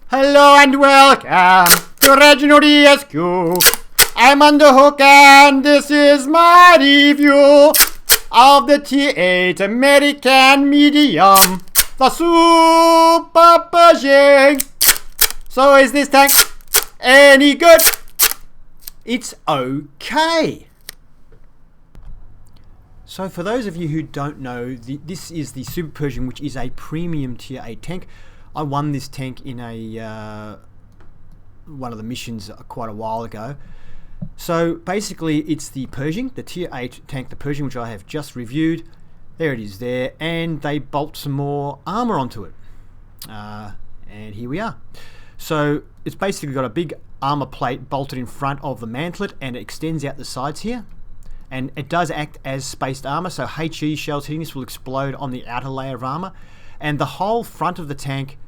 Hello and welcome to ReginaldESQ. I'm on the hook and this is my review of the T8 American Medium, the Super Pershing. So is this tank any good? It's okay. So for those of you who don't know, this is the Super Pershing, which is a premium tier 8 tank. I won this tank in a one of the missions quite a while ago. So basically it's the Pershing, the tier 8 tank, the Pershing, which I have just reviewed. There it is there, and they bolt some more armor onto it. And here we are. So it's basically got a big armor plate bolted in front of the mantlet, and it extends out the sides here. And it does act as spaced armor, so HE shells hitting this will explode on the outer layer of armor. And the whole front of the tank,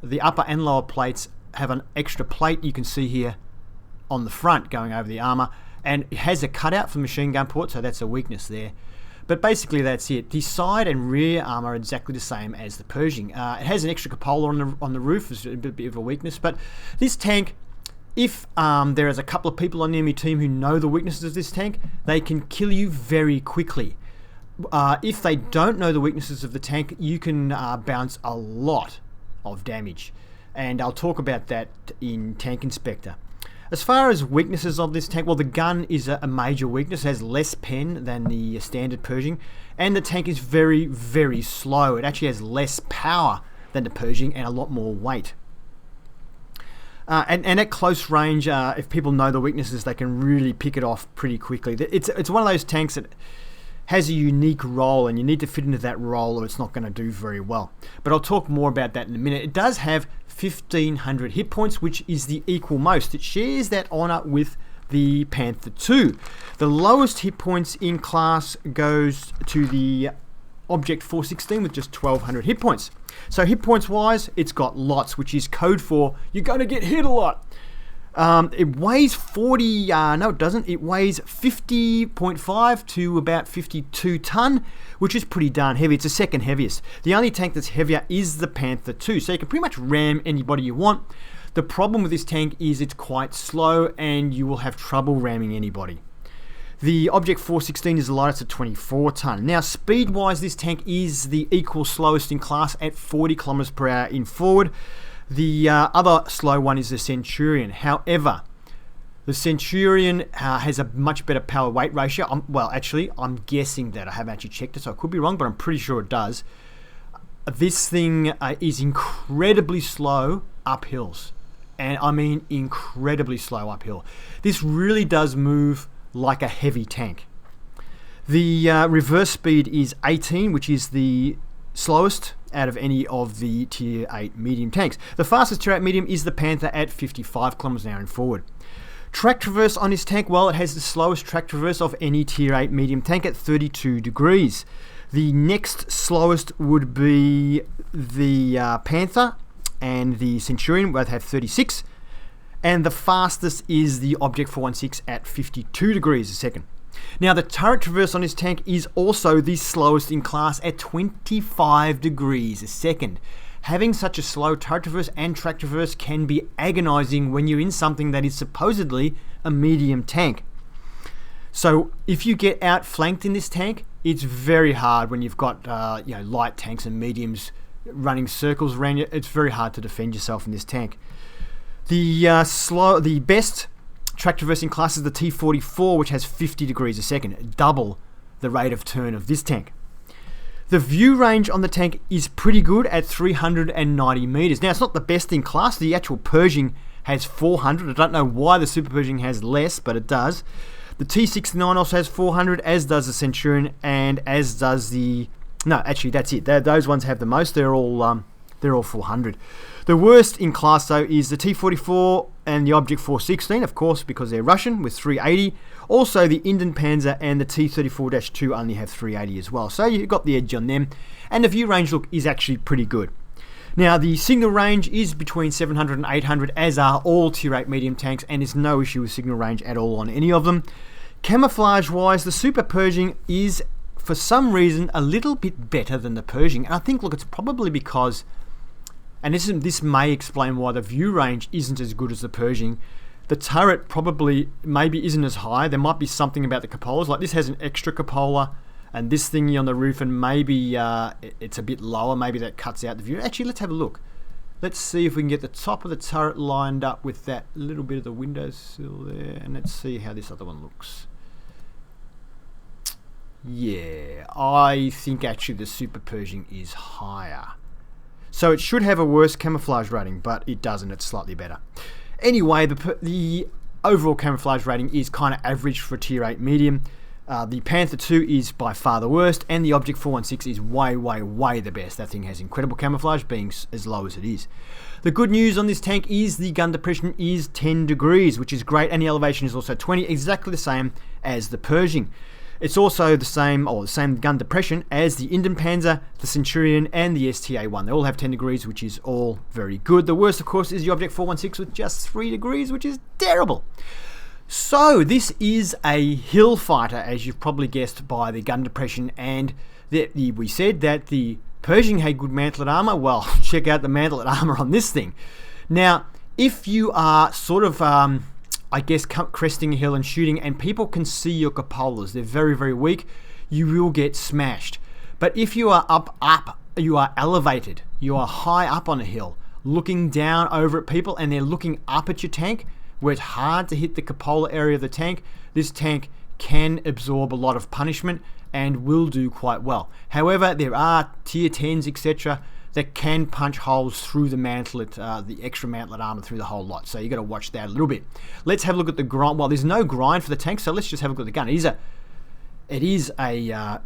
the upper and lower plates, have an extra plate you can see here on the front going over the armor, and it has a cutout for machine gun port, so that's a weakness there. But basically that's it. The side and rear armor are exactly the same as the Pershing. It has an extra cupola on the roof, it's a bit of a weakness. But this tank, if there is a couple of people on the enemy team who know the weaknesses of this tank, they can kill you very quickly. If they don't know the weaknesses of the tank, you can bounce a lot of damage, and I'll talk about that in Tank Inspector. As far as weaknesses of this tank, well, the gun is a major weakness. It has less pen than the standard Pershing, and the tank is very, very slow. It actually has less power than the Pershing and a lot more weight. And at close range, if people know the weaknesses, they can really pick it off pretty quickly. It's one of those tanks that has a unique role, and you need to fit into that role or it's not going to do very well. But I'll talk more about that in a minute. It does have 1,500 hit points, which is the equal most. It shares that honor with the Panther II. The lowest hit points in class goes to the Object 416 with just 1,200 hit points. So hit points wise, it's got lots, which is code for you're going to get hit a lot. It weighs 40, no it doesn't, it weighs 50.5 to about 52 ton, which is pretty darn heavy. It's the second heaviest. The only tank that's heavier is the Panther II, so you can pretty much ram anybody you want. The problem with this tank is it's quite slow and you will have trouble ramming anybody. The Object 416 is the lightest at 24 ton. Now speed wise, this tank is the equal slowest in class at 40 kilometers per hour in forward. The other slow one is the Centurion. However, the Centurion has a much better power weight ratio. I'm guessing that. I haven't actually checked it, so I could be wrong, but I'm pretty sure it does. This thing is incredibly slow up hills. And I mean incredibly slow uphill. This really does move like a heavy tank. The reverse speed is 18, which is the slowest out of any of the tier 8 medium tanks. The fastest tier 8 medium is the Panther at 55 kilometers an hour in forward. Track traverse on this tank, well, it has the slowest track traverse of any tier 8 medium tank at 32 degrees. The next slowest would be the Panther and the Centurion, both have 36. And the fastest is the Object 416 at 52 degrees a second. Now the turret traverse on this tank is also the slowest in class at 25 degrees a second. Having such a slow turret traverse and track traverse can be agonizing when you're in something that is supposedly a medium tank. So if you get outflanked in this tank, it's very hard when you've got light tanks and mediums running circles around you. It's very hard to defend yourself in this tank. The best track traversing class is the T44, which has 50 degrees a second, double the rate of turn of this tank. The view range on the tank is pretty good at 390 meters. Now, it's not the best in class. The actual Pershing has 400. I don't know why the Super Pershing has less, but it does. The T26E4 also has 400, as does the Centurion, and as does the... No, actually, that's it. Those ones have the most. They're all 400. The worst in class, though, is the T44 and the Object 416, of course, because they're Russian, with 380. Also, the Indian Panzer and the T34-2 only have 380 as well. So you've got the edge on them. And the view range, look, is actually pretty good. Now, the signal range is between 700 and 800, as are all Tier 8 medium tanks, and there's no issue with signal range at all on any of them. Camouflage-wise, the Super Pershing is, for some reason, a little bit better than the Pershing. And I think, look, it's probably because and this may explain why the view range isn't as good as the Pershing. The turret probably maybe isn't as high. There might be something about the cupolas. Like this has an extra cupola, and this thingy on the roof, and maybe it's a bit lower. Maybe that cuts out the view. Actually, let's have a look. Let's see if we can get the top of the turret lined up with that little bit of the windowsill there, and let's see how this other one looks. Yeah, I think actually the Super Pershing is higher. So it should have a worse camouflage rating, but it doesn't. It's slightly better. Anyway, the overall camouflage rating is kind of average for a Tier 8 medium. The Panther 2 is by far the worst, and the Object 416 is way, way, way the best. That thing has incredible camouflage, being as low as it is. The good news on this tank is the gun depression is 10 degrees, which is great, and the elevation is also 20, exactly the same as the Pershing. It's also the same gun depression as the Indenpanzer, the Centurion, and the STA-1. They all have 10 degrees, which is all very good. The worst, of course, is the Object 416 with just 3 degrees, which is terrible. So this is a hill fighter, as you've probably guessed by the gun depression, and we said that the Pershing had good mantlet armor. Well, check out the mantlet armor on this thing. Now, if you are sort of I guess cresting a hill and shooting, and people can see your cupolas, they're very, very weak, you will get smashed. But if you are up, you are elevated, you are high up on a hill, looking down over at people, and they're looking up at your tank, where it's hard to hit the cupola area of the tank, this tank can absorb a lot of punishment and will do quite well. However, there are tier 10s, etc., that can punch holes through the mantlet, the extra mantlet armor through the whole lot. So you got to watch that a little bit. Let's have a look at the grind. Well, there's no grind for the tank, so let's just have a look at the gun. It is a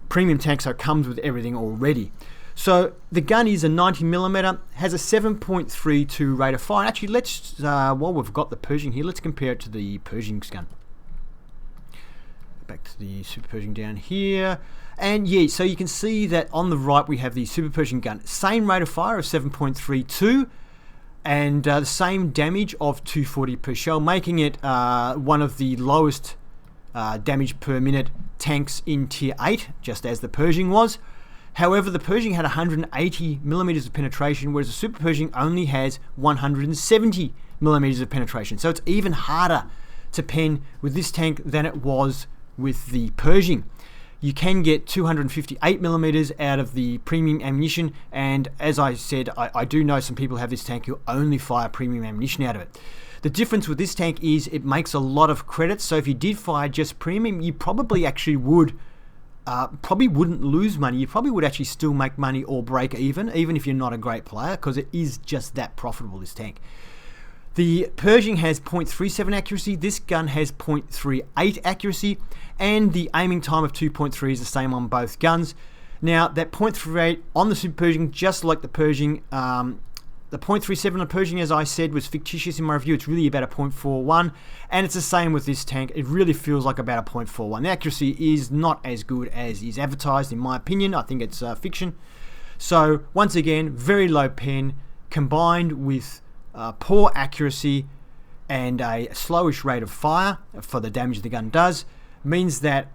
premium tank, so it comes with everything already. So the gun is a 90mm, has a 7.32 rate of fire. Actually, let's while we've got the Pershing here, let's compare it to the Pershing's gun. Back to the Super Pershing down here. And yeah, so you can see that on the right we have the Super Pershing gun. Same rate of fire of 7.32 and the same damage of 240 per shell, making it one of the lowest damage per minute tanks in Tier 8, just as the Pershing was. However, the Pershing had 180mm of penetration, whereas the Super Pershing only has 170mm of penetration. So it's even harder to pen with this tank than it was with the Pershing. You can get 258mm out of the premium ammunition, and as I said, I do know some people have this tank who only fire premium ammunition out of it. The difference with this tank is it makes a lot of credits, so if you did fire just premium, you probably actually wouldn't lose money. You probably would actually still make money or break even if you're not a great player, because it is just that profitable, this tank. The Pershing has 0.37 accuracy, this gun has 0.38 accuracy, and the aiming time of 2.3 is the same on both guns. Now, that 0.38 on the Super Pershing, just like the Pershing, the 0.37 on the Pershing, as I said, was fictitious in my review. It's really about a 0.41, and it's the same with this tank. It really feels like about a 0.41. The accuracy is not as good as is advertised, in my opinion. I think it's fiction. So, once again, very low pen, combined with poor accuracy and a slowish rate of fire for the damage the gun does, means that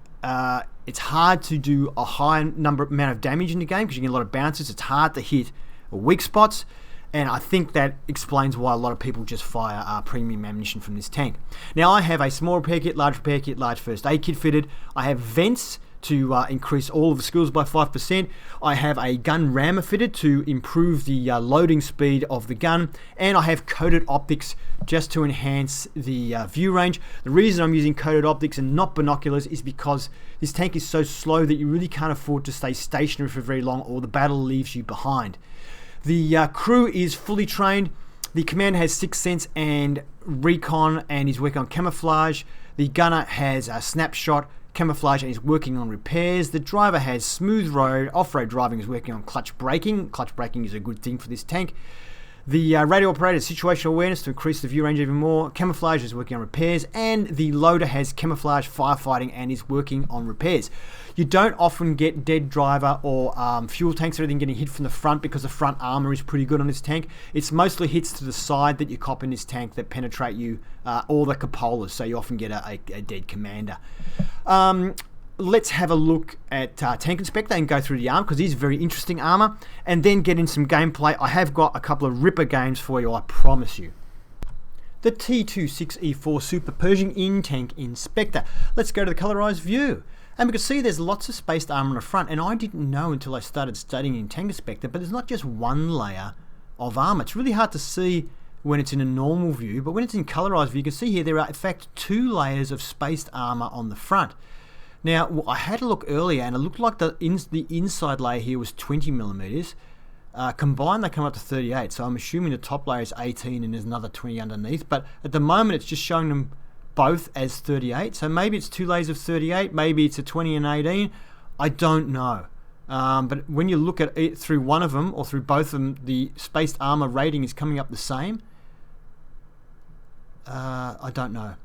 it's hard to do a high amount of damage in the game because you get a lot of bounces. It's hard to hit weak spots, and I think that explains why a lot of people just fire premium ammunition from this tank. Now, I have a small repair kit, large first aid kit fitted. I have vents to increase all of the skills by 5%. I have a gun rammer fitted to improve the loading speed of the gun, and I have coated optics just to enhance the view range. The reason I'm using coated optics and not binoculars is because this tank is so slow that you really can't afford to stay stationary for very long, or the battle leaves you behind. The crew is fully trained. The commander has 6th sense and recon and is working on camouflage. The gunner has a snapshot, camouflage, and is working on repairs. The driver has smooth road, off-road driving, is working on clutch braking. Clutch braking is a good thing for this tank. The radio operator has situational awareness to increase the view range even more. Camouflage is working on repairs, and the loader has camouflage, firefighting, and is working on repairs. You don't often get dead driver or fuel tanks or anything getting hit from the front because the front armor is pretty good on this tank. It's mostly hits to the side that you cop in this tank that penetrate you, or the cupolas, so you often get a dead commander. let's have a look at Tank Inspector and go through the armor, because it is very interesting armor, and then get in some gameplay. I have got a couple of ripper games for you, I promise you. The T26E4 Super Pershing in Tank Inspector. Let's go to the colorized view. And we can see there's lots of spaced armor on the front, and I didn't know until I started studying in Tank Inspector, but there's not just one layer of armor. It's really hard to see when it's in a normal view, but when it's in colorized view, you can see here there are in fact 2 layers of spaced armor on the front. Now, I had a look earlier, and it looked like the inside layer here was 20 millimeters. Combined, they come up to 38, so I'm assuming the top layer is 18 and there's another 20 underneath, but at the moment it's just showing them both as 38, so maybe it's 2 layers of 38, maybe it's a 20 and 18, I don't know. But when you look at it through one of them or through both of them, the spaced armor rating is coming up the same. I don't know.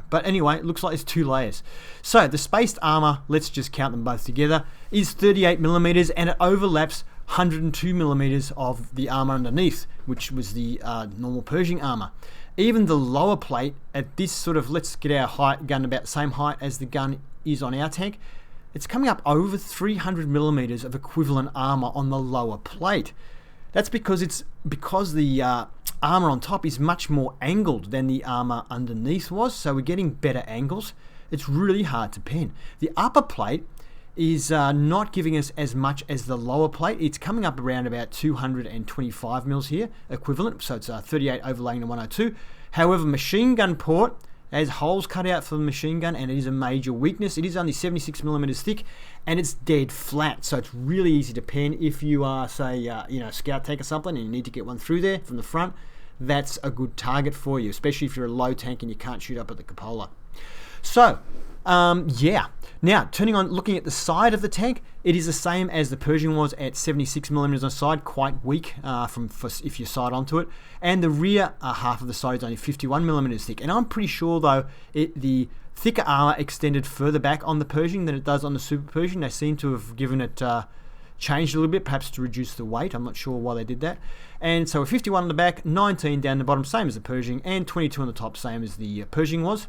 But anyway, it looks like it's 2 layers. So the spaced armor, let's just count them both together, is 38 millimeters, and it overlaps 102 millimeters of the armor underneath, which was the normal Pershing armor. Even the lower plate at this sort of, let's get our gun about the same height as the gun is on our tank, it's coming up over 300 millimeters of equivalent armor on the lower plate. That's because the armor on top is much more angled than the armor underneath was, so we're getting better angles. It's really hard to pen. The upper plate is not giving us as much as the lower plate. It's coming up around about 225 mils here, equivalent, so it's 38 overlaying the 102. However, machine gun port has holes cut out for the machine gun, and it is a major weakness. It is only 76 millimeters thick, and it's dead flat, so it's really easy to pen. If you are, say, a scout tank or something, and you need to get one through there from the front, that's a good target for you, especially if you're a low tank and you can't shoot up at the cupola. So, yeah. Now, looking at the side of the tank, it is the same as the Pershing was at 76 millimeters on the side, quite weak if you side onto it. And the rear half of the side is only 51 millimeters thick. And I'm pretty sure, though, the thicker armor extended further back on the Pershing than it does on the Super Pershing. They seem to have given it changed a little bit, perhaps to reduce the weight. I'm not sure why they did that. And so 51 on the back, 19 down the bottom, same as the Pershing, and 22 on the top, same as the Pershing was.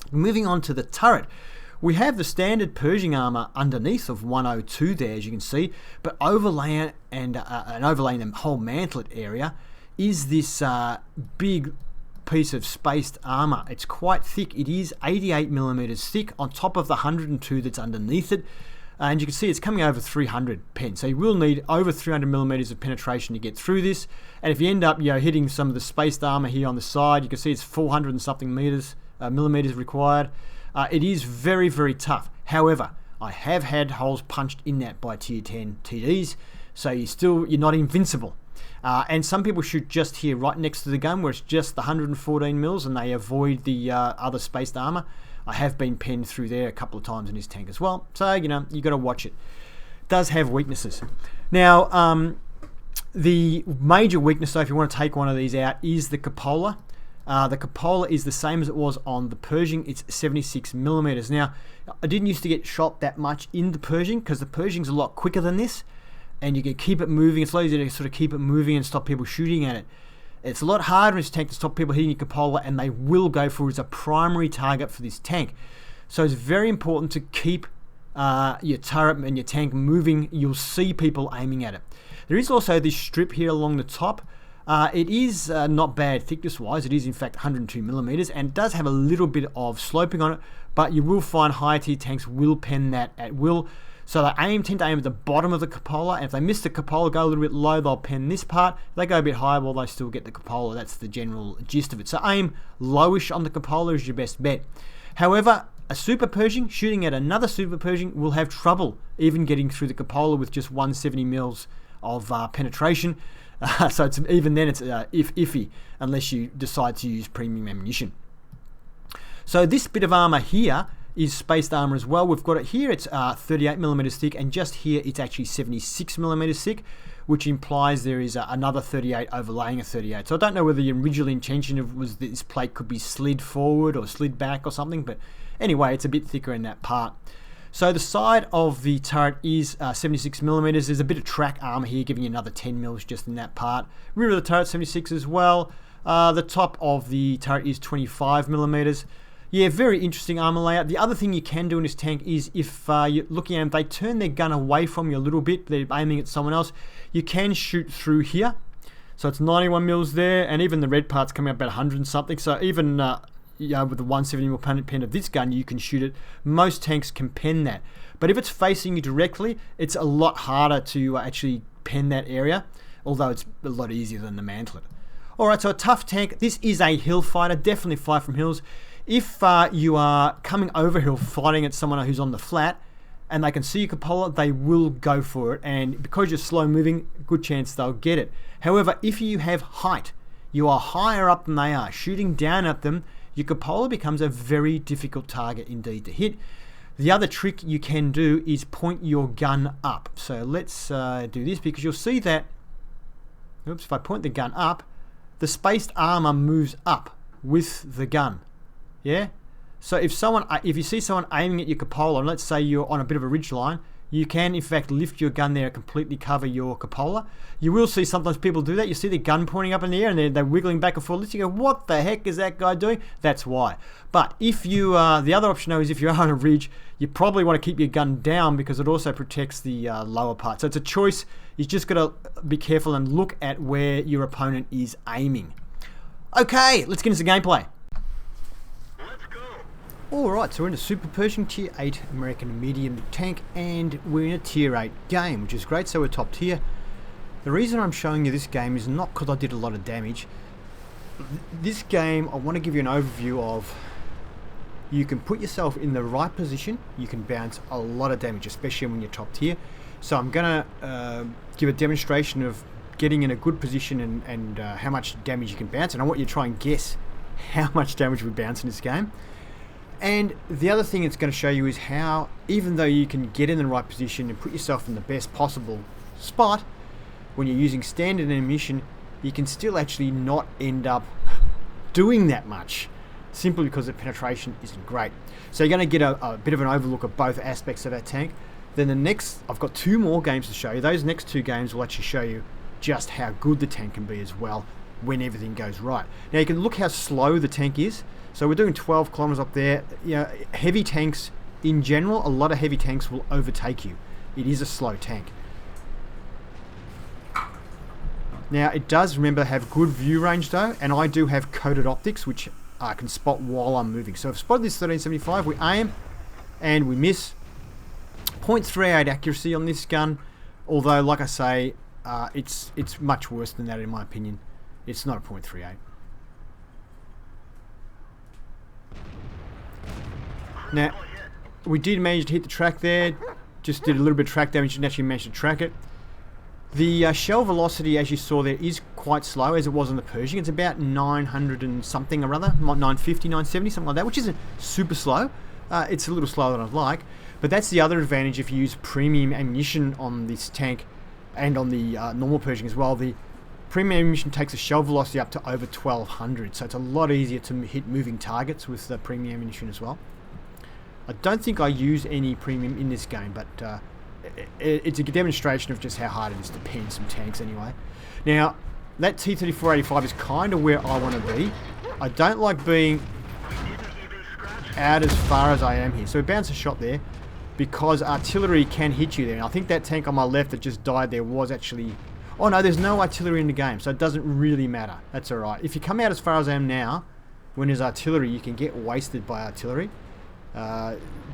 Moving on to the turret, we have the standard Pershing armor underneath of 102 there, as you can see, but overlaying the whole mantlet area is this big piece of spaced armor. It's quite thick. It is 88 millimeters thick on top of the 102 that's underneath it, and you can see it's coming over 300 pen. So you will need over 300 millimeters of penetration to get through this. And if you end up, hitting some of the spaced armor here on the side, you can see it's 400 and something millimeters required. It is very, very tough. However, I have had holes punched in that by tier 10 TDs, so you're not invincible. And some people shoot just here right next to the gun where it's just the 114 mils and they avoid the other spaced armor. I have been penned through there a couple of times in his tank as well, so you got to watch it. It does have weaknesses. Now, the major weakness, though, if you want to take one of these out, is the cupola. The cupola is the same as it was on the Pershing. It's 76 millimeters. Now, I didn't used to get shot that much in the Pershing because the Pershing's a lot quicker than this, and you can keep it moving. It's a lot easier to sort of keep it moving and stop people shooting at it. It's a lot harder in this tank to stop people hitting your cupola, and they will go for it as a primary target for this tank. So it's very important to keep your turret and your tank moving. You'll see people aiming at it. There is also this strip here along the top. It is not bad thickness wise. It is in fact 102 millimeters, and it does have a little bit of sloping on it, but you will find higher tier tanks will pen that at will. So they tend to aim at the bottom of the cupola, and if they miss the cupola, go a little bit low, they'll pen this part. If they go a bit higher, well, they still get the cupola. That's the general gist of it. So aim lowish on the cupola is your best bet. However, a Super Pershing shooting at another Super Pershing will have trouble even getting through the cupola with just 170 mils of penetration. So even then it's iffy unless you decide to use premium ammunition. So this bit of armor here is spaced armor as well. We've got it here, it's 38 millimeters thick, and just here it's actually 76 millimeters thick, which implies there is another 38 overlaying a 38. So I don't know whether the original intention was that this plate could be slid forward or slid back or something, but anyway, it's a bit thicker in that part. So the side of the turret is 76 millimeters. There's a bit of track armor here, giving you another 10 mils just in that part. Rear of the turret 76 as well. The top of the turret is 25 millimeters. Yeah, very interesting armor layout. The other thing you can do in this tank is if you're looking at them, they turn their gun away from you a little bit, they're aiming at someone else, you can shoot through here. So it's 91 mils there, and even the red part's coming up about 100 and something. So even with the 170mm pen of this gun, you can shoot it. Most tanks can pen that. But if it's facing you directly, it's a lot harder to actually pen that area, although it's a lot easier than the mantlet. Alright, so a tough tank. This is a hill fighter, definitely fight from hills. If you are coming over hill fighting at someone who's on the flat and they can see your cupola, they will go for it, and because you're slow moving, good chance they'll get it. However, if you have height, you are higher up than they are, shooting down at them, your cupola becomes a very difficult target indeed to hit. The other trick you can do is point your gun up. So let's do this, because you'll see that, oops, if I point the gun up, the spaced armor moves up with the gun. Yeah? So if you see someone aiming at your cupola, and let's say you're on a bit of a ridge line, you can in fact lift your gun there and completely cover your cupola. You will see sometimes people do that. You see the gun pointing up in the air and they're wiggling back and forth. You go, what the heck is that guy doing? That's why. But if you, the other option though is if you're on a ridge, you probably want to keep your gun down because it also protects the lower part. So it's a choice. You just got to be careful and look at where your opponent is aiming. Okay, let's get into the gameplay. Alright, so we're in a Super Pershing Tier 8 American medium tank, and we're in a Tier 8 game, which is great, so we're top tier. The reason I'm showing you this game is not because I did a lot of damage. This game, I want to give you an overview of, you can put yourself in the right position, you can bounce a lot of damage, especially when you're top tier. So I'm going to give a demonstration of getting in a good position and how much damage you can bounce, and I want you to try and guess how much damage we bounce in this game. And the other thing it's going to show you is how, even though you can get in the right position and put yourself in the best possible spot, when you're using standard ammunition, you can still actually not end up doing that much, simply because the penetration isn't great. So you're going to get a bit of an overlook of both aspects of that tank. Then the next, I've got 2 more games to show you. Those next 2 games will actually show you just how good the tank can be as well when everything goes right. Now you can look how slow the tank is. So we're doing 12 kilometers up there. You know, heavy tanks in general, a lot of heavy tanks will overtake you. It is a slow tank. Now it does, remember, have good view range though, and I do have coated optics which I can spot while I'm moving. So I've spotted this 1375, we aim and we miss. 0.38 accuracy on this gun, although like I say, it's much worse than that in my opinion. It's not a 0.38. Now, we did manage to hit the track there, just did a little bit of track damage and actually managed to track it. The shell velocity, as you saw there, is quite slow, as it was on the Pershing. It's about 900 and something or other, 950, 970, something like that, which isn't super slow. It's a little slower than I'd like, but that's the other advantage if you use premium ammunition on this tank and on the normal Pershing as well. The premium ammunition takes a shell velocity up to over 1200, so it's a lot easier to hit moving targets with the premium ammunition as well. I don't think I use any premium in this game, but it's a demonstration of just how hard it is to pen some tanks anyway. Now, that T3485 is kind of where I want to be. I don't like being out as far as I am here. So we bounce a shot there because artillery can hit you there. And I think that tank on my left that just died there was actually... Oh no, there's no artillery in the game, so it doesn't really matter. That's alright. If you come out as far as I am now, when there's artillery, you can get wasted by artillery.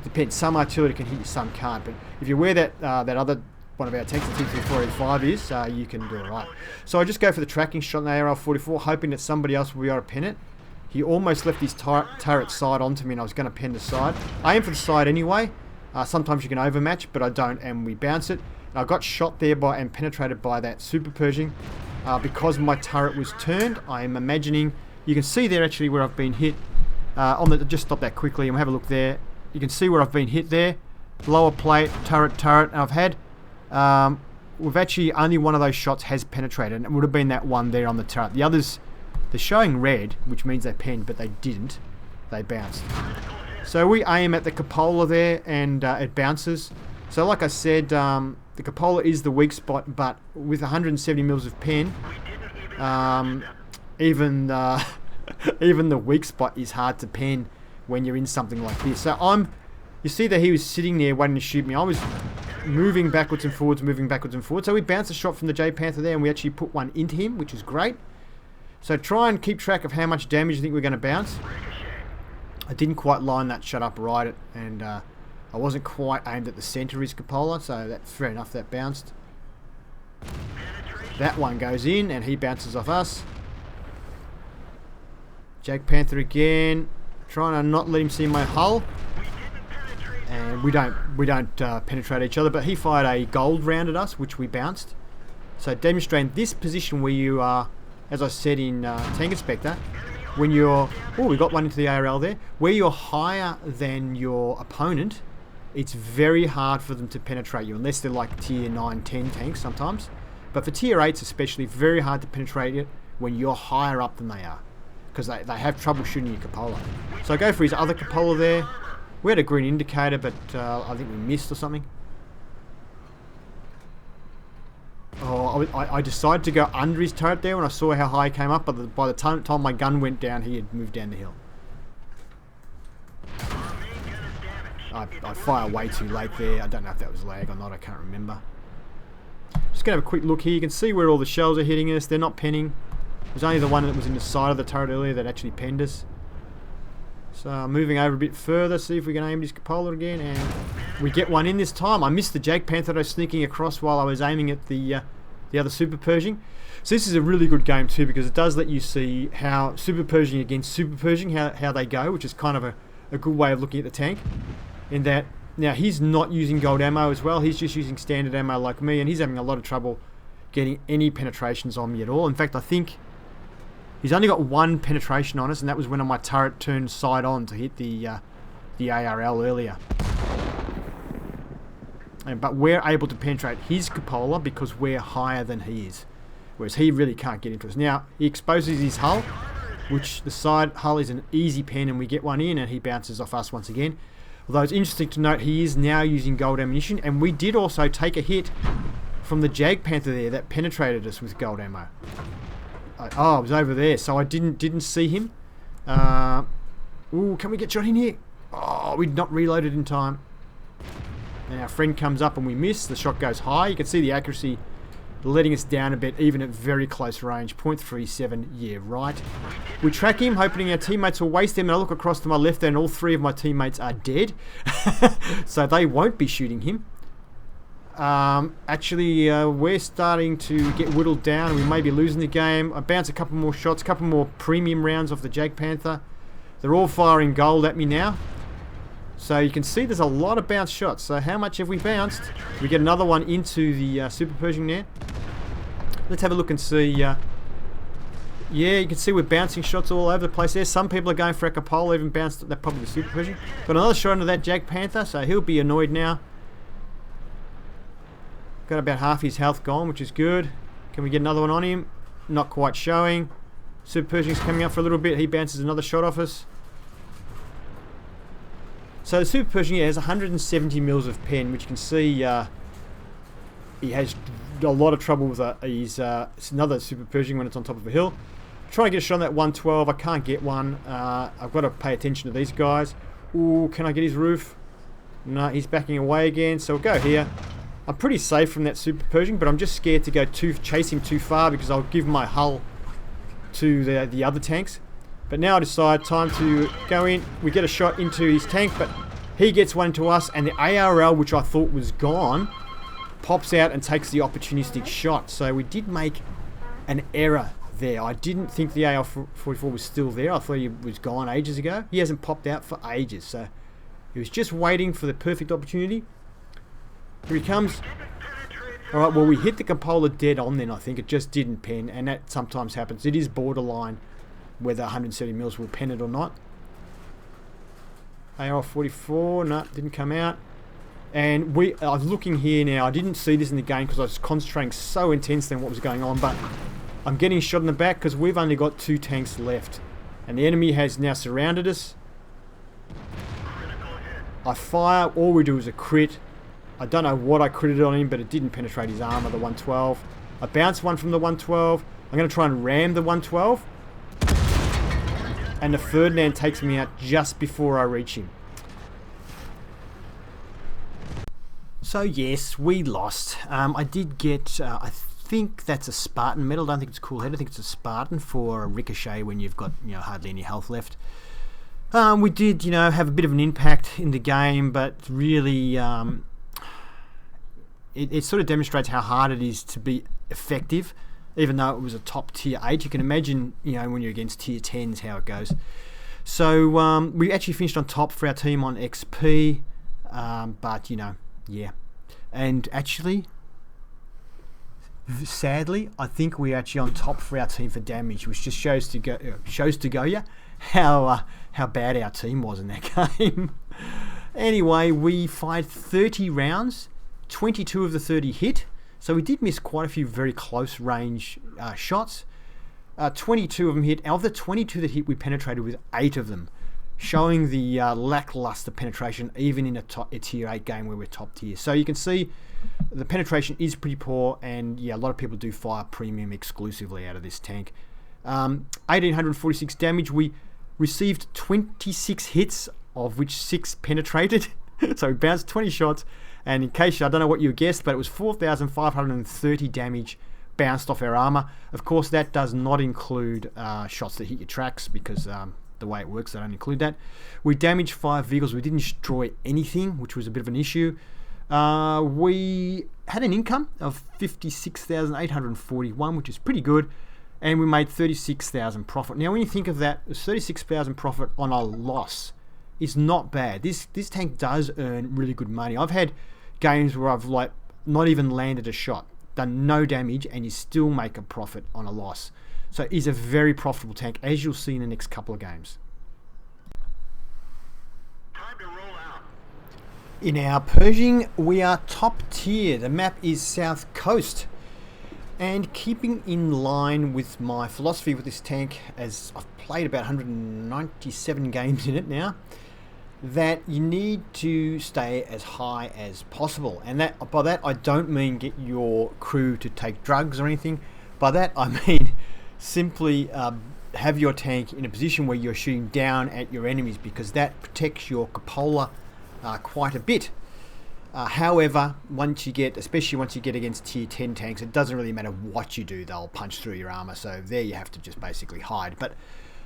Depends. Some artillery can hit you, some can't. But if you're where that other one of our tanks, the T3485 is, you can do it right. So I just go for the tracking shot in the AR-44, hoping that somebody else will be able to pin it. He almost left his turret side onto me, and I was going to pin the side. I aim for the side anyway. Sometimes you can overmatch, but I don't, and we bounce it. And I got shot there by and penetrated by that Super Pershing. Because my turret was turned, I am imagining... You can see there actually where I've been hit. Just stop that quickly and we'll have a look there. You can see where I've been hit there. Lower plate, turret, and I've had... we've actually, only one of those shots has penetrated, and it would have been that one there on the turret. The others, they're showing red, which means they penned, but they didn't. They bounced. So we aim at the cupola there, and it bounces. So like I said, the cupola is the weak spot, but with 170 mils of pen, even the weak spot is hard to pen when you're in something like this. So you see that he was sitting there waiting to shoot me. I was moving backwards and forwards, moving backwards and forwards. So we bounced a shot from the J Panther there, and we actually put one into him, which is great. So try and keep track of how much damage you think we're going to bounce. I didn't quite line that shot up right, and I wasn't quite aimed at the center of his cupola, so that's fair enough, that bounced. That one goes in, and he bounces off us. J Panther again, trying to not let him see my hull. And we don't penetrate each other, but he fired a gold round at us, which we bounced. So demonstrating this position where you are, as I said in Tank Inspector, when you're... Oh, we got one into the ARL there. Where you're higher than your opponent, it's very hard for them to penetrate you, unless they're like tier 9, 10 tanks sometimes. But for tier 8s especially, very hard to penetrate it when you're higher up than they are, because they have trouble shooting your cupola. So I go for his other cupola there. We had a green indicator, but I think we missed or something. Oh, I decided to go under his turret there when I saw how high he came up, but by the time my gun went down, he had moved down the hill. I fire way too late there. I don't know if that was lag or not, I can't remember. Just going to have a quick look here. You can see where all the shells are hitting us. They're not penning. There's only the one that was in the side of the turret earlier that actually penned us. So moving over a bit further, see if we can aim his cupola again, and we get one in this time. I missed the Jake Panther that I was sneaking across while I was aiming at the other Super Pershing. So this is a really good game too, because it does let you see how Super Pershing against Super Pershing, how they go, which is kind of a good way of looking at the tank. In that, now he's not using gold ammo as well, he's just using standard ammo like me, and he's having a lot of trouble getting any penetrations on me at all. In fact, I think he's only got one penetration on us, and that was when my turret turned side on to hit the ARL earlier. But we're able to penetrate his cupola because we're higher than he is, whereas he really can't get into us. Now, he exposes his hull, which the side hull is an easy pen, and we get one in, and he bounces off us once again. Although it's interesting to note he is now using gold ammunition, and we did also take a hit from the Jag Panther there that penetrated us with gold ammo. Oh, it was over there, so I didn't see him. Ooh, can we get shot in here? Oh, we'd not reloaded in time. And our friend comes up and we miss. The shot goes high. You can see the accuracy letting us down a bit, even at very close range. 0.37, yeah, right. We track him, hoping our teammates will waste him, and I look across to my left there, and all three of my teammates are dead. So they won't be shooting him. Actually, we're starting to get whittled down. We may be losing the game. I bounce a couple more shots, a couple more premium rounds off the Jag Panther. They're all firing gold at me now. So you can see there's a lot of bounce shots. So how much have we bounced? We get another one into the Super Pershing there. Let's have a look and see. Yeah, you can see we're bouncing shots all over the place there. Some people are going for a cupola, even bounced that probably the Super Pershing. Got another shot into that Jag Panther, so he'll be annoyed now. Got about half his health gone, which is good. Can we get another one on him? Not quite showing. Super Pershing's coming up for a little bit. He bounces another shot off us. So the Super Pershing has 170 mils of pen, which you can see he has a lot of trouble with his another Super Pershing when it's on top of a hill. Try and get a shot on that 112. I can't get one. I've got to pay attention to these guys. Ooh, can I get his roof? No, he's backing away again. So we'll go here. I'm pretty safe from that Super Pershing, but I'm just scared to go chase him too far, because I'll give my hull to the other tanks. But now I decide time to go in. We get a shot into his tank, but he gets one into us, and the ARL, which I thought was gone, pops out and takes the opportunistic shot. So we did make an error there. I didn't think the AR-44 was still there. I thought he was gone ages ago. He hasn't popped out for ages, so he was just waiting for the perfect opportunity. Here he comes. Alright, well, we hit the cupola dead on then, I think. It just didn't pen, and that sometimes happens. It is borderline whether 170 mils will pen it or not. AR-44, no, didn't come out. And I was looking here now. I didn't see this in the game because I was concentrating so intensely on what was going on, but I'm getting shot in the back because we've only got 2 tanks left. And the enemy has now surrounded us. I fire, all we do is a crit. I don't know what I critted on him, but it didn't penetrate his armor, the 112. I bounce one from the 112. I'm going to try and ram the 112. And the Ferdinand takes me out just before I reach him. So yes, we lost. I did get, I think that's a Spartan medal. I don't think it's a cool head. I think it's a Spartan for a ricochet when you've got, you know, hardly any health left. We did, you know, have a bit of an impact in the game, but really, it sort of demonstrates how hard it is to be effective, even though it was a top tier 8. You can imagine, you know, when you're against tier 10s, how it goes. So we actually finished on top for our team on XP, but, you know, yeah. And actually, sadly, I think we're actually on top for our team for damage, which just shows to go yeah, how bad our team was in that game. Anyway, we fired 30 rounds, 22 of the 30 hit, so we did miss quite a few very close range shots. 22 of them hit. Of the 22 that hit, we penetrated with 8 of them, showing the lackluster penetration even in a tier 8 game where we're top tier. So you can see the penetration is pretty poor, and yeah, a lot of people do fire premium exclusively out of this tank. 1846 damage. We received 26 hits, of which 6 penetrated. So we bounced 20 shots, and in case I don't know what you guessed, but it was 4,530 damage bounced off our armor. Of course, that does not include shots that hit your tracks, because the way it works, they don't include that. We damaged 5 vehicles. We didn't destroy anything, which was a bit of an issue. We had an income of 56,841, which is pretty good, and we made 36,000 profit. Now, when you think of that, 36,000 profit on a loss is not bad. This tank does earn really good money. I've had games where I've like not even landed a shot, done no damage, and you still make a profit on a loss. So it is a very profitable tank, as you'll see in the next couple of games. Time to roll out. In our Pershing, we are top tier. The map is South Coast. And keeping in line with my philosophy with this tank, as I've played about 197 games in it now, that you need to stay as high as possible. And that, by that I don't mean get your crew to take drugs or anything. By that I mean simply have your tank in a position where you're shooting down at your enemies, because that protects your cupola quite a bit. However, especially once you get against tier 10 tanks, it doesn't really matter what you do, they'll punch through your armor. So there you have to just basically hide. But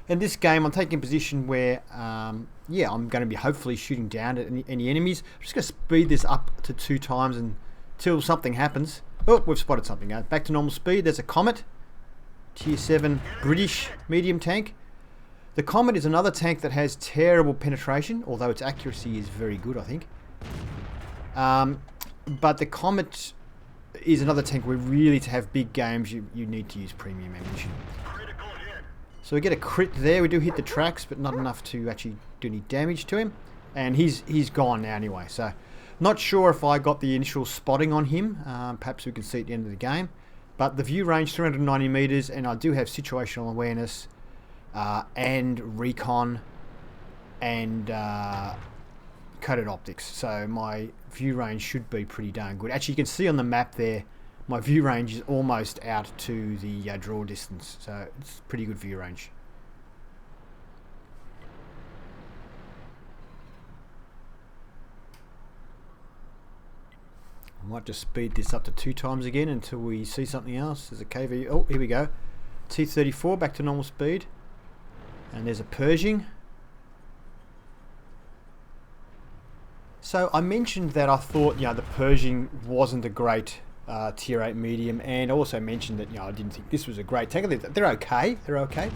in this game, I'm taking a position where, yeah, I'm going to be hopefully shooting down at any enemies. I'm just going to speed this up to 2 times until something happens. Oh, we've spotted something. Back to normal speed. There's a Comet, tier 7 British medium tank. The Comet is another tank that has terrible penetration, although its accuracy is very good, I think. But the Comet is another tank where really to have big games you need to use premium ammunition. So we get a crit there. We do hit the tracks, but not enough to actually do any damage to him. And he's gone now anyway. So not sure if I got the initial spotting on him. Perhaps we can see at the end of the game. But the view range 390 meters, and I do have situational awareness and recon and coded optics. So my view range should be pretty darn good. Actually, you can see on the map there, my view range is almost out to the draw distance. So it's pretty good view range. I might just speed this up to 2 times again until we see something else. There's a KV. Oh, here we go. T34 back to normal speed. And there's a Pershing. So I mentioned that I thought, the Pershing wasn't a great tier 8 medium, and I also mentioned that, I didn't think this was a great tank. They're okay. They're okay.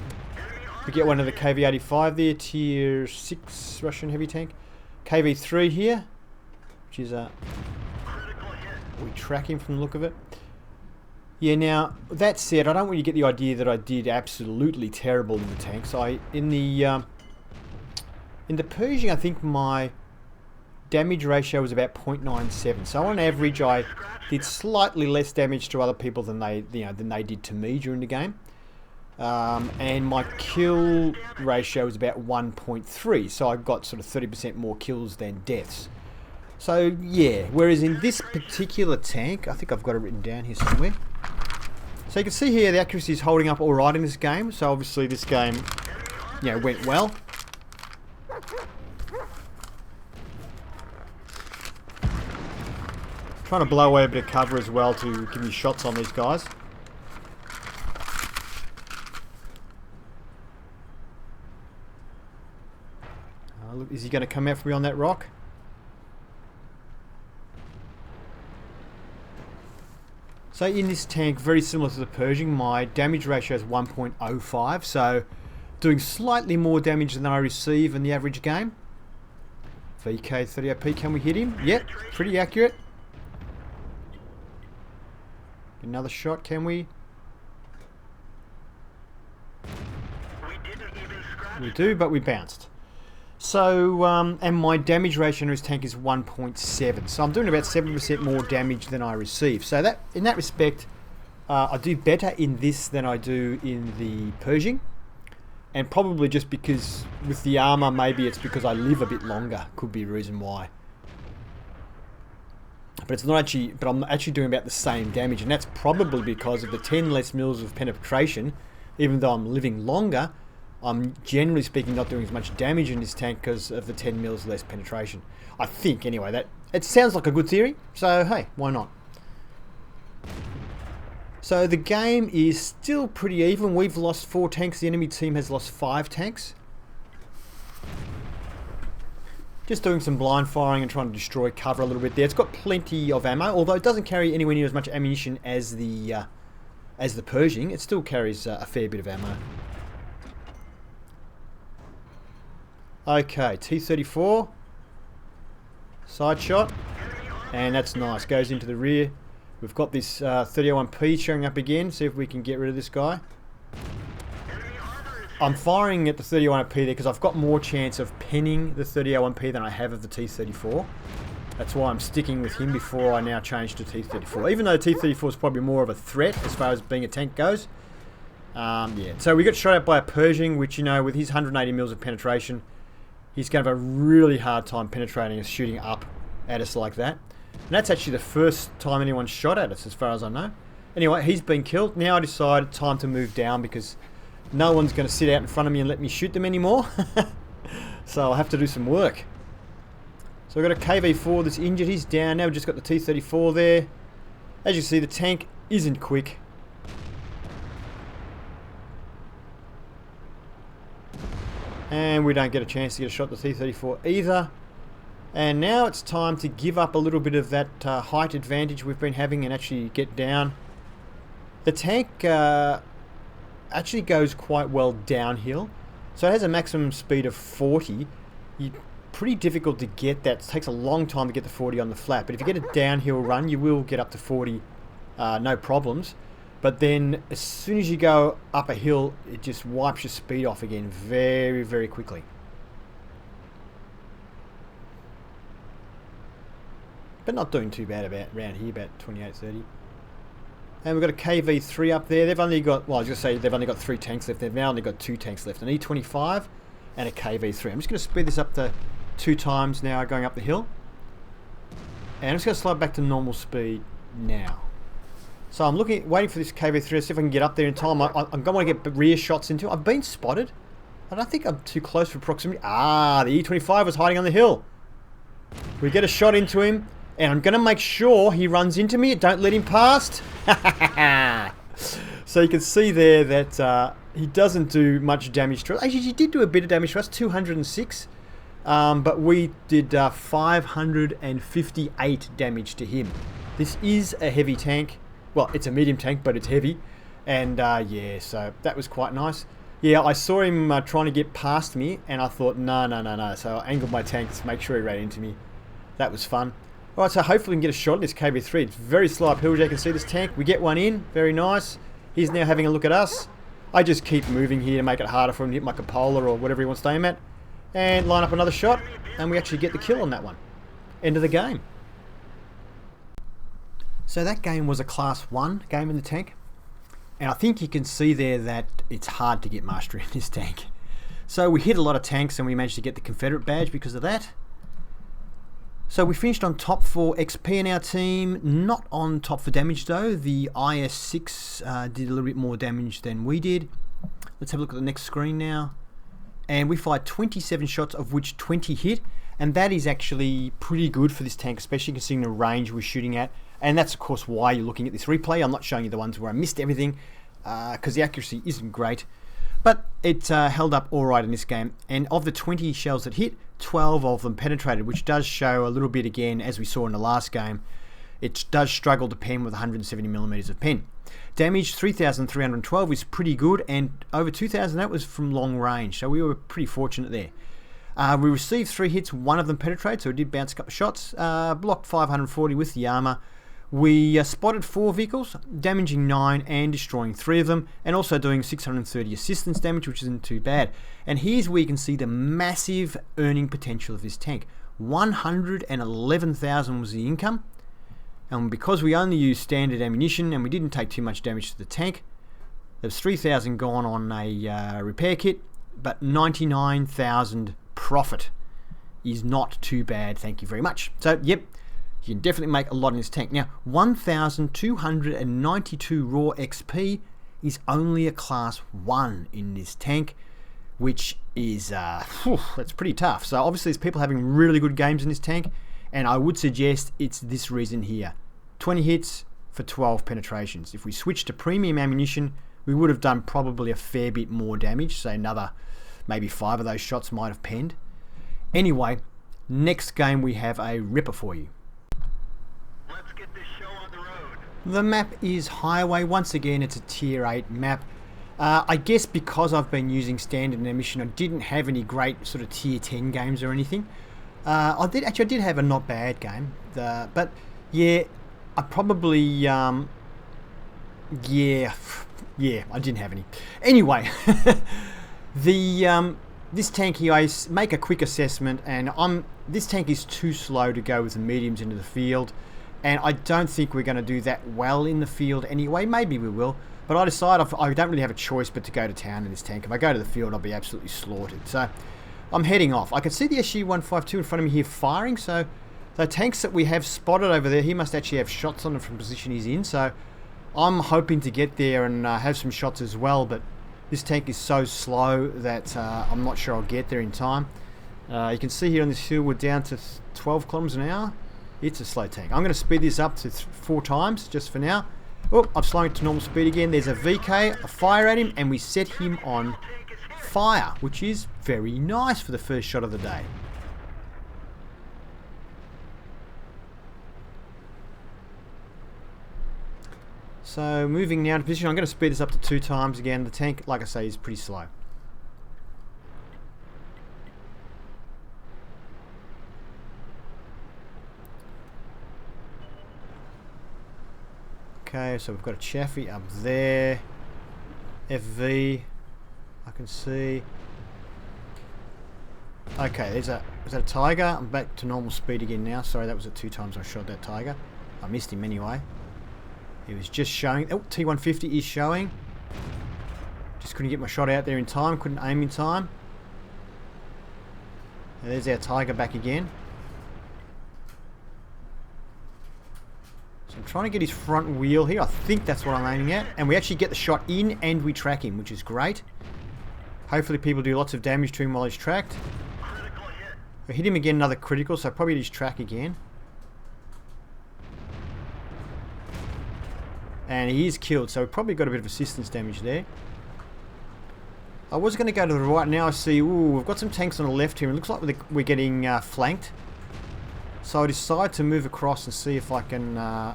We get one of the KV-85 there, tier 6 Russian heavy tank. KV-3 here, which is we track him from the look of it. Yeah, now, that said, I don't really get the idea that I did absolutely terrible in the tanks. In the Pershing, I think my damage ratio was about 0.97. So on average, I did slightly less damage to other people than they did to me during the game. And my kill ratio was about 1.3. So I got sort of 30% more kills than deaths. So yeah, whereas in this particular tank, I think I've got it written down here somewhere. So you can see here the accuracy is holding up alright in this game. So obviously this game, went well. Trying to blow away a bit of cover as well to give me shots on these guys. Look, is he going to come out for me on that rock? So in this tank, very similar to the Pershing, my damage ratio is 1.05, so doing slightly more damage than I receive in the average game. VK 30 AP, can we hit him? Yep, pretty accurate. Another shot, can we? We do, but we bounced. So, and my damage ratio in this tank is 1.7. So I'm doing about 7% more damage than I receive. So that, in that respect, I do better in this than I do in the Pershing. And probably just because with the armor, maybe it's because I live a bit longer. Could be a reason why. But it's not actually, but I'm actually doing about the same damage. And that's probably because of the 10 less mils of penetration. Even though I'm living longer, I'm generally speaking not doing as much damage in this tank because of the 10 mils less penetration. I think, anyway, that it sounds like a good theory, so hey, why not? So the game is still pretty even. We've lost 4 tanks, the enemy team has lost 5 tanks. Just doing some blind firing and trying to destroy cover a little bit there. It's got plenty of ammo, although it doesn't carry anywhere near as much ammunition as the Pershing. It still carries a fair bit of ammo. Okay, T34, side shot, and that's nice, goes into the rear. We've got this 3001P showing up again, see if we can get rid of this guy. I'm firing at the 31OP there because I've got more chance of penning the 3001P than I have of the T34. That's why I'm sticking with him before I now change to T34. Even though the T34 is probably more of a threat as far as being a tank goes. Yeah, so we got shot at by a Pershing, which, you know, with his 180 mils of penetration, he's going to have a really hard time penetrating and shooting up at us like that. And that's actually the first time anyone's shot at us, as far as I know. Anyway, he's been killed. Now I decided time to move down because no one's going to sit out in front of me and let me shoot them anymore. So I'll have to do some work. So we've got a KV4 that's injured. He's down now. We've just got the T34 there. As you see, the tank isn't quick. And we don't get a chance to get a shot at the T34 either. And now it's time to give up a little bit of that height advantage we've been having and actually get down. The tank actually goes quite well downhill. So it has a maximum speed of 40. Pretty difficult to get that. It takes a long time to get the 40 on the flat. But if you get a downhill run, you will get up to 40, no problems. But then as soon as you go up a hill, it just wipes your speed off again very, very quickly. But not doing too bad about around here, about 28, 30. And we've got a KV3 up there. They've only got, well, I was going to say they've only got 3 tanks left. They've now only got 2 tanks left. An E25 and a KV3. I'm just going to speed this up to 2 times now going up the hill. And I'm just going to slide back to normal speed now. So I'm waiting for this KV3 to see if I can get up there in time. I'm going to get rear shots into it. I've been spotted. I don't think I'm too close for proximity. Ah, the E25 was hiding on the hill. We get a shot into him. And I'm going to make sure he runs into me. Don't let him past. So you can see there that he doesn't do much damage to us. Actually, he did do a bit of damage to us, 206. But we did 558 damage to him. This is a heavy tank. Well, it's a medium tank, but it's heavy. And yeah, so that was quite nice. Yeah, I saw him trying to get past me, and I thought, no. So I angled my tank to make sure he ran into me. That was fun. Alright, so hopefully we can get a shot at this KV3. It's very slow uphill, as you can see this tank. We get one in, very nice. He's now having a look at us. I just keep moving here to make it harder for him to hit my cupola or whatever he wants to aim at. And line up another shot, and we actually get the kill on that one. End of the game. So that game was a Class 1 game in the tank. And I think you can see there that it's hard to get mastery in this tank. So we hit a lot of tanks and we managed to get the Confederate badge because of that. So we finished on top for XP in our team, not on top for damage though. The IS-6 did a little bit more damage than we did. Let's have a look at the next screen now. and we fired 27 shots, of which 20 hit, and that is actually pretty good for this tank, especially considering the range we're shooting at. And that's of course why you're looking at this replay. I'm not showing you the ones where I missed everything, because the accuracy isn't great, but it held up alright in this game. And of the 20 shells that hit, 12 of them penetrated, which does show a little bit again, as we saw in the last game. It does struggle to pen with 170mm of pen. Damage 3,312 is pretty good, and over 2,000 that was from long range, so we were pretty fortunate there. We received 3 hits, 1 of them penetrated, so it did bounce a couple of shots. Blocked 540 with the armour. We spotted 4 vehicles, damaging 9 and destroying 3 of them, and also doing 630 assistance damage, which isn't too bad. And here's where you can see the massive earning potential of this tank. 111,000 was the income, and because we only used standard ammunition and we didn't take too much damage to the tank, there was 3,000 gone on a repair kit, but 99,000 profit is not too bad, thank you very much. So yep, you can definitely make a lot in this tank. Now 1,292 raw XP is only a class 1 in this tank, which is that's pretty tough. So obviously there's people having really good games in this tank, and I would suggest it's this reason here. 20 hits for 12 penetrations. If we switch to premium ammunition, we would have done probably a fair bit more damage, so another maybe 5 of those shots might have penned. Anyway, next game we have a ripper for you. Let's get this show on the road. The map is Highway. Once again, it's a tier 8 map. I guess because I've been using standard ammunition, I didn't have any great sort of tier 10 games or anything. I did have a not bad game, but yeah, I probably yeah, I didn't have any. Anyway, this tank here, I make a quick assessment, and this tank is too slow to go with the mediums into the field, and I don't think we're going to do that well in the field anyway. Maybe we will, but I decide I don't really have a choice but to go to town in this tank. If I go to the field, I'll be absolutely slaughtered. So I'm heading off. I can see the SG-152 in front of me here firing, so the tanks that we have spotted over there, he must actually have shots on him from the position he's in, so I'm hoping to get there and have some shots as well, but this tank is so slow that I'm not sure I'll get there in time. You can see here on this hill we're down to 12 kilometers an hour. It's a slow tank. I'm going to speed this up to 4 times just for now. Oh, I'm slowing it to normal speed again. There's a VK, I fire at him, and we set him on fire, which is very nice for the first shot of the day. So moving now to position, I'm going to speed this up to 2 times again. The tank, like I say, is pretty slow. Okay, so we've got a Chaffee up there. FV, I can see. Okay, is that a Tiger? I'm back to normal speed again now. Sorry, that was at 2 times I shot that Tiger. I missed him anyway. He was just showing. Oh, T150 is showing. Just couldn't get my shot out there in time. Couldn't aim in time. And there's our Tiger back again. So I'm trying to get his front wheel here. I think that's what I'm aiming at. And we actually get the shot in and we track him, which is great. Hopefully people do lots of damage to him while he's tracked. We hit him again, another critical, so probably his track again. And he is killed, so we probably got a bit of assistance damage there. I was going to go to the right. Now I see, ooh, we've got some tanks on the left here. It looks like we're getting flanked. So I decide to move across and see if I can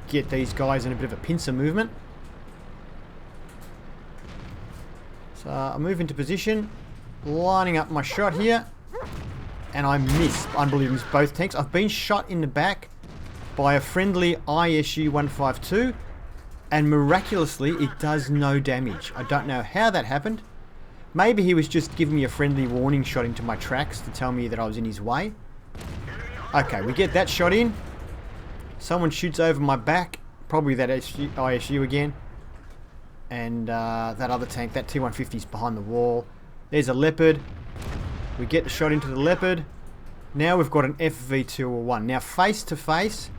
get these guys in a bit of a pincer movement. So I move into position, lining up my shot here, and I miss. Unbelievable, miss both tanks. I've been shot in the back by a friendly ISU-152, and miraculously it does no damage. I don't know how that happened. Maybe he was just giving me a friendly warning shot into my tracks to tell me that I was in his way. Okay, we get that shot in. Someone shoots over my back, probably that ISU again. And that other tank, that T150 is behind the wall. There's a Leopard. We get the shot into the Leopard. Now we've got an FV201. Now face to face,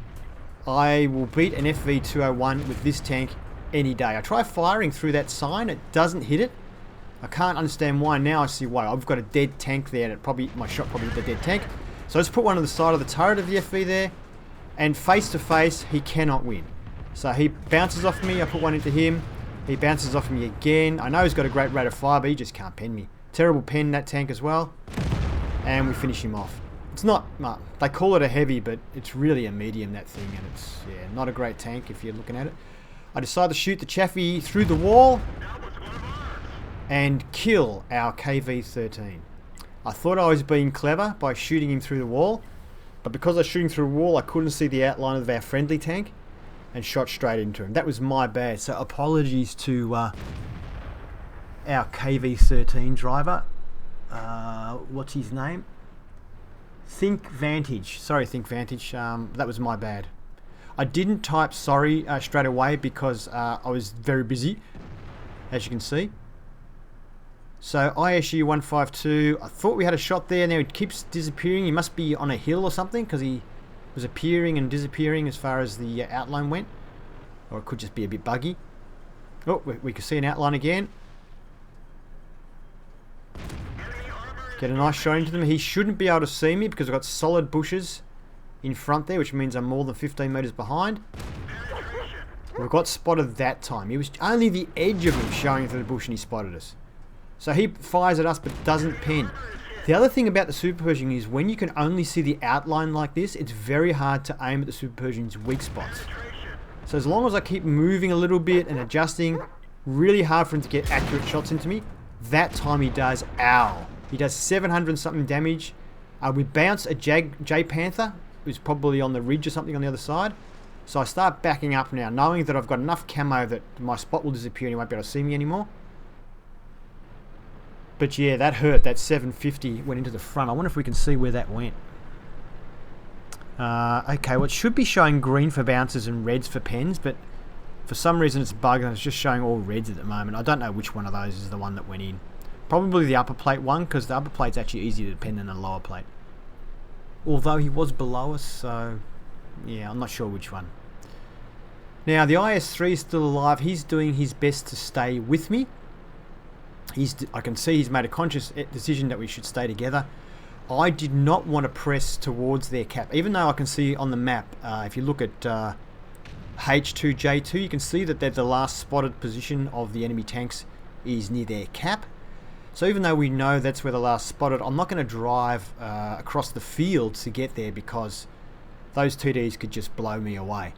I will beat an FV201 with this tank any day. I try firing through that sign, it doesn't hit it. I can't understand why. Now I see why. I've got a dead tank there, and my shot probably hit the dead tank. So let's put one on the side of the turret of the FV there, and face to face, he cannot win. So he bounces off me. I put one into him. He bounces off me again. I know he's got a great rate of fire, but he just can't pen me. Terrible pen, that tank as well. And we finish him off. It's not, they call it a heavy, but it's really a medium, that thing, and it's, yeah, not a great tank if you're looking at it. I decide to shoot the Chaffee through the wall and kill our KV-13. I thought I was being clever by shooting him through the wall, but because I was shooting through the wall, I couldn't see the outline of our friendly tank and shot straight into him. That was my bad, so apologies to our KV-13 driver. What's his name? Think Vantage. Sorry, Think Vantage. That was my bad. I didn't type sorry straight away because I was very busy, as you can see. So ISU 152, I thought we had a shot there. Now it keeps disappearing. He must be on a hill or something because he was appearing and disappearing as far as the outline went. Or it could just be a bit buggy. Oh, we can see an outline again. Get a nice shot into them. He shouldn't be able to see me because I've got solid bushes in front there, which means I'm more than 15 meters behind. We got spotted that time. He was only the edge of him showing through the bush and he spotted us. So he fires at us but doesn't pen. The other thing about the Super Pershing is when you can only see the outline like this, it's very hard to aim at the Super Pershing's weak spots. So as long as I keep moving a little bit and adjusting, really hard for him to get accurate shots into me. That time he does, ow. He does 700 something damage. We bounce a J Panther, who's probably on the ridge or something on the other side. So I start backing up now, knowing that I've got enough camo that my spot will disappear and he won't be able to see me anymore. But yeah, that hurt. That 750 went into the front. I wonder if we can see where that went. Okay, well it should be showing green for bounces and reds for pens, but for some reason it's bugged and it's just showing all reds at the moment. I don't know which one of those is the one that went in. Probably the upper plate one, because the upper plate's actually easier to pen than the lower plate. Although he was below us, so yeah, I'm not sure which one. Now the IS-3 is still alive. He's doing his best to stay with me. I can see he's made a conscious decision that we should stay together. I did not want to press towards their cap, even though I can see on the map, if you look at H2J2, you can see that they're the last spotted position of the enemy tanks is near their cap. So even though we know that's where the last spotted, I'm not going to drive across the field to get there because those TDs could just blow me away.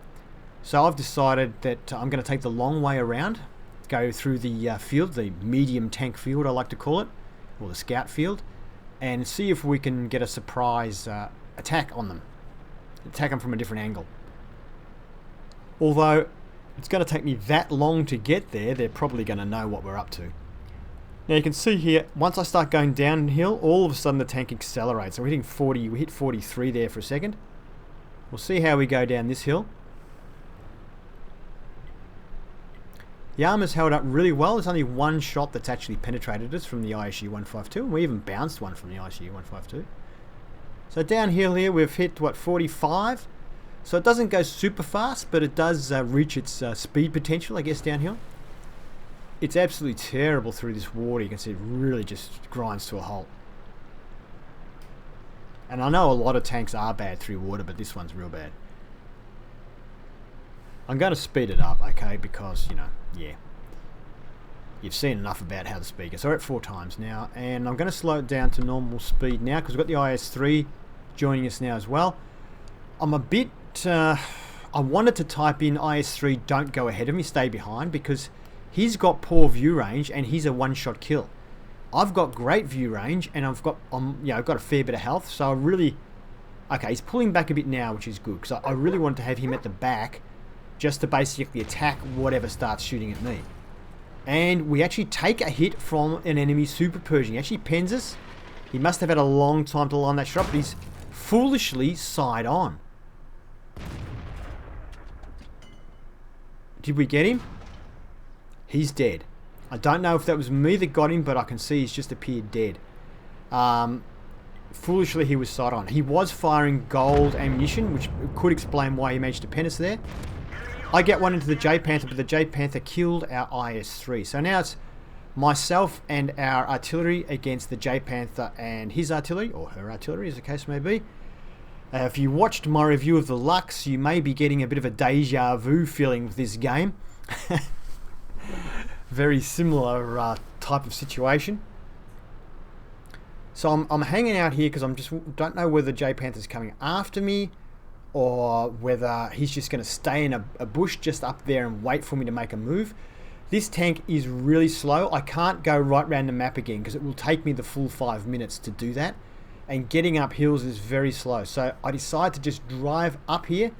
So I've decided that I'm going to take the long way around, go through the field, the medium tank field I like to call it, or the scout field, and see if we can get a surprise attack on them. Attack them from a different angle. Although it's going to take me that long to get there, they're probably going to know what we're up to. Now you can see here, once I start going downhill, all of a sudden the tank accelerates. So we're hitting 40, we hit 43 there for a second. We'll see how we go down this hill. The armor's held up really well. There's only one shot that's actually penetrated us from the ISU 152, and we even bounced one from the ISU 152. So downhill here we've hit, what, 45? So it doesn't go super fast, but it does reach its speed potential, I guess, downhill. It's absolutely terrible through this water. You can see it really just grinds to a halt. And I know a lot of tanks are bad through water, but this one's real bad. I'm going to speed it up, okay, because, you know, yeah. You've seen enough about how the speed goes. So we're at 4 times now, and I'm going to slow it down to normal speed now, because we've got the IS-3 joining us now as well. I'm a bit... I wanted to type in IS-3, don't go ahead of me, stay behind, because he's got poor view range, and he's a one-shot kill. I've got great view range, and I've got I've got a fair bit of health, so I really... Okay, he's pulling back a bit now, which is good, because I really wanted to have him at the back, just to basically attack whatever starts shooting at me. And we actually take a hit from an enemy Super Pershing. He actually pens us. He must have had a long time to line that shot, but he's foolishly side on. Did we get him? He's dead. I don't know if that was me that got him, but I can see he's just appeared dead. Foolishly, he was side on. He was firing gold ammunition, which could explain why he managed to pen us there. I get one into the J Panther, but the J Panther killed our IS-3. So now it's myself and our artillery against the J Panther and his artillery, or her artillery as the case may be. If you watched my review of the Lux, you may be getting a bit of a deja vu feeling with this game. Very similar type of situation. So I'm hanging out here because don't know whether J Panther's coming after me or whether he's just going to stay in a bush just up there and wait for me to make a move. This tank is really slow. I can't go right around the map again because it will take me the full 5 minutes to do that. And getting up hills is very slow. So I decide to just drive up here,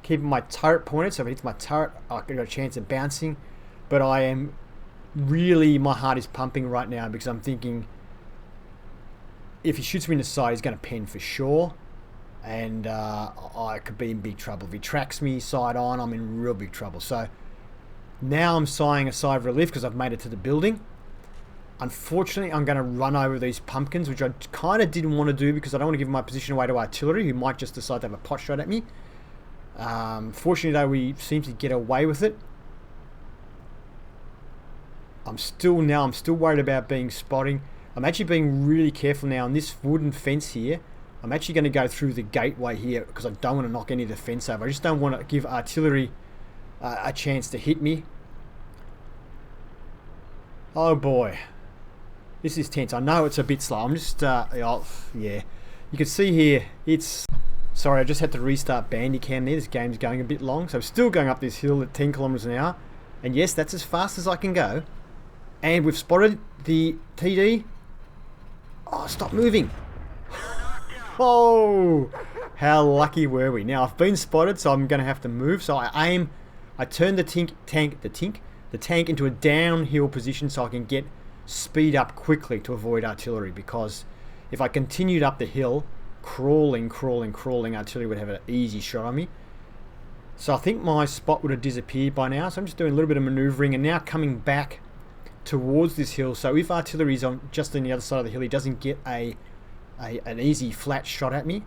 keeping my turret pointed. So if it hits my turret, I've got a chance of bouncing. But I am really, my heart is pumping right now because I'm thinking if he shoots me in the side, he's going to pen for sure. And I could be in big trouble. If he tracks me side on, I'm in real big trouble. So now I'm sighing a sigh of relief because I've made it to the building. Unfortunately, I'm going to run over these pumpkins, which I kind of didn't want to do because I don't want to give my position away to artillery, who might just decide to have a pot shot at me. Fortunately, though, we seem to get away with it. I'm still worried about being spotting. I'm actually being really careful now on this wooden fence here. I'm actually going to go through the gateway here because I don't want to knock any of the fence over. I just don't want to give artillery a chance to hit me. Oh boy. This is tense. I know it's a bit slow. I'm just, yeah. You can see here, sorry, I just had to restart Bandicam there. This game's going a bit long. So I'm still going up this hill at 10 kilometers an hour. And yes, that's as fast as I can go. And we've spotted the TD. Oh, stop moving. Oh, how lucky were we? Now, I've been spotted, so I'm going to have to move. So I turn the tank into a downhill position so I can get speed up quickly to avoid artillery, because if I continued up the hill, crawling, artillery would have an easy shot on me. So I think my spot would have disappeared by now. So I'm just doing a little bit of maneuvering and now coming back towards this hill. So if artillery is just on the other side of the hill, he doesn't get an easy flat shot at me,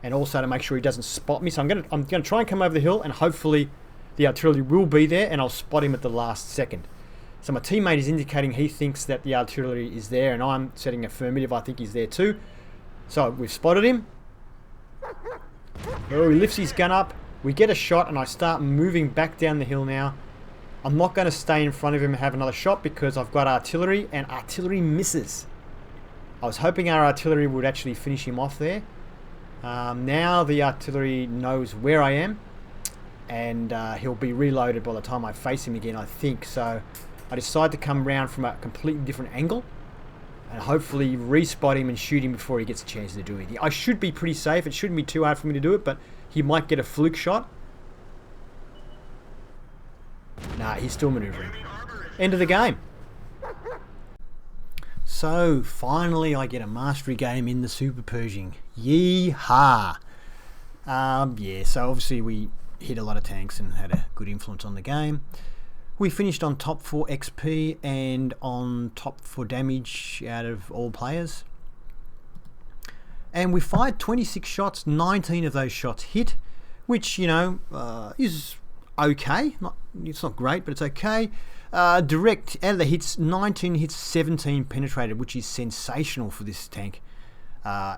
and also to make sure he doesn't spot me. So I'm gonna try and come over the hill, and hopefully the artillery will be there, and I'll spot him at the last second. So my teammate is indicating he thinks that the artillery is there, and I'm setting affirmative. I think he's there too. So we've spotted him. Oh, he lifts his gun up. We get a shot, and I start moving back down the hill now. I'm not going to stay in front of him and have another shot because I've got artillery, and artillery misses. I was hoping our artillery would actually finish him off there. Now the artillery knows where I am, and he'll be reloaded by the time I face him again, I think. So I decide to come round from a completely different angle and hopefully re-spot him and shoot him before he gets a chance to do anything. I should be pretty safe. It shouldn't be too hard for me to do it, but he might get a fluke shot. Nah, he's still maneuvering. End of the game. So finally I get a mastery game in the Super Pershing. Yee-ha! Yeah, so obviously we hit a lot of tanks and had a good influence on the game. We finished on top for XP and on top for damage out of all players. And we fired 26 shots, 19 of those shots hit, which, you know, is okay. It's not great, but it's okay. Direct, out of the hits, 19 hits, 17 penetrated, which is sensational for this tank.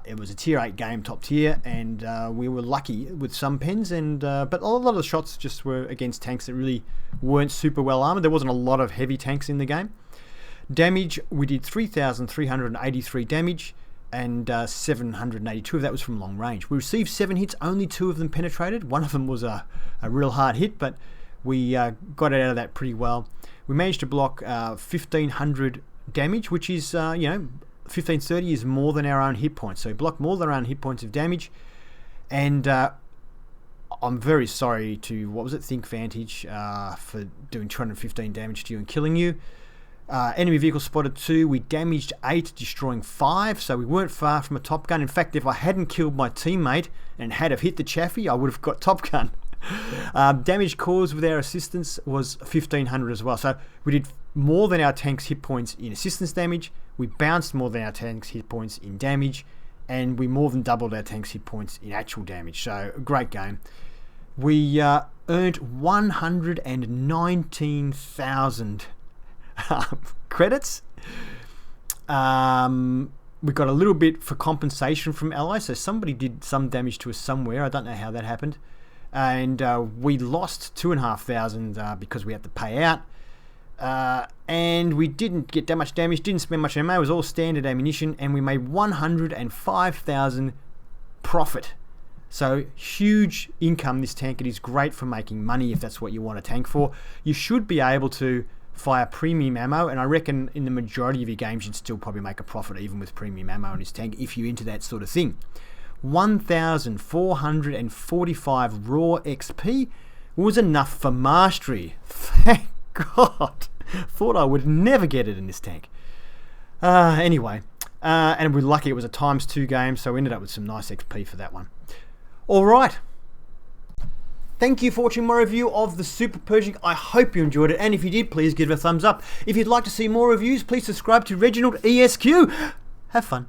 It was a tier 8 game, top tier, and we were lucky with some pens, and but a lot of the shots just were against tanks that really weren't super well armored. There wasn't a lot of heavy tanks in the game. Damage, we did 3,383 damage, and 782 of that was from long range. We received 7 hits, only 2 of them penetrated. One of them was a real hard hit, but we got it out of that pretty well. We managed to block 1,500 damage, which is, you know, 1530 is more than our own hit points. So we blocked more than our own hit points of damage. And I'm very sorry to, what was it, Think Vantage, for doing 215 damage to you and killing you. Enemy vehicle spotted 2. We damaged 8, destroying 5. So we weren't far from a Top Gun. In fact, if I hadn't killed my teammate and had have hit the Chaffee, I would have got Top Gun. Damage caused with our assistance was 1,500 as well. So we did more than our tank's hit points in assistance damage. We bounced more than our tank's hit points in damage, and we more than doubled our tank's hit points in actual damage. So a great game. We earned 119,000 credits. We got a little bit for compensation from allies, so somebody did some damage to us somewhere. I don't know how that happened. And we lost 2,500 because we had to pay out. And we didn't get that much damage, didn't spend much ammo. It was all standard ammunition, and we made 105,000 profit. So huge income, this tank. It is great for making money if that's what you want a tank for. You should be able to fire premium ammo, and I reckon in the majority of your games you'd still probably make a profit even with premium ammo on this tank if you're into that sort of thing. 1,445 raw XP was enough for mastery. Thank God. Thought I would never get it in this tank. Anyway, and we're lucky it was a ×2 game, so we ended up with some nice XP for that one. Alright. Thank you for watching my review of the Super Pershing. I hope you enjoyed it, and if you did, please give it a thumbs up. If you'd like to see more reviews, please subscribe to ReginaldESQ. Have fun.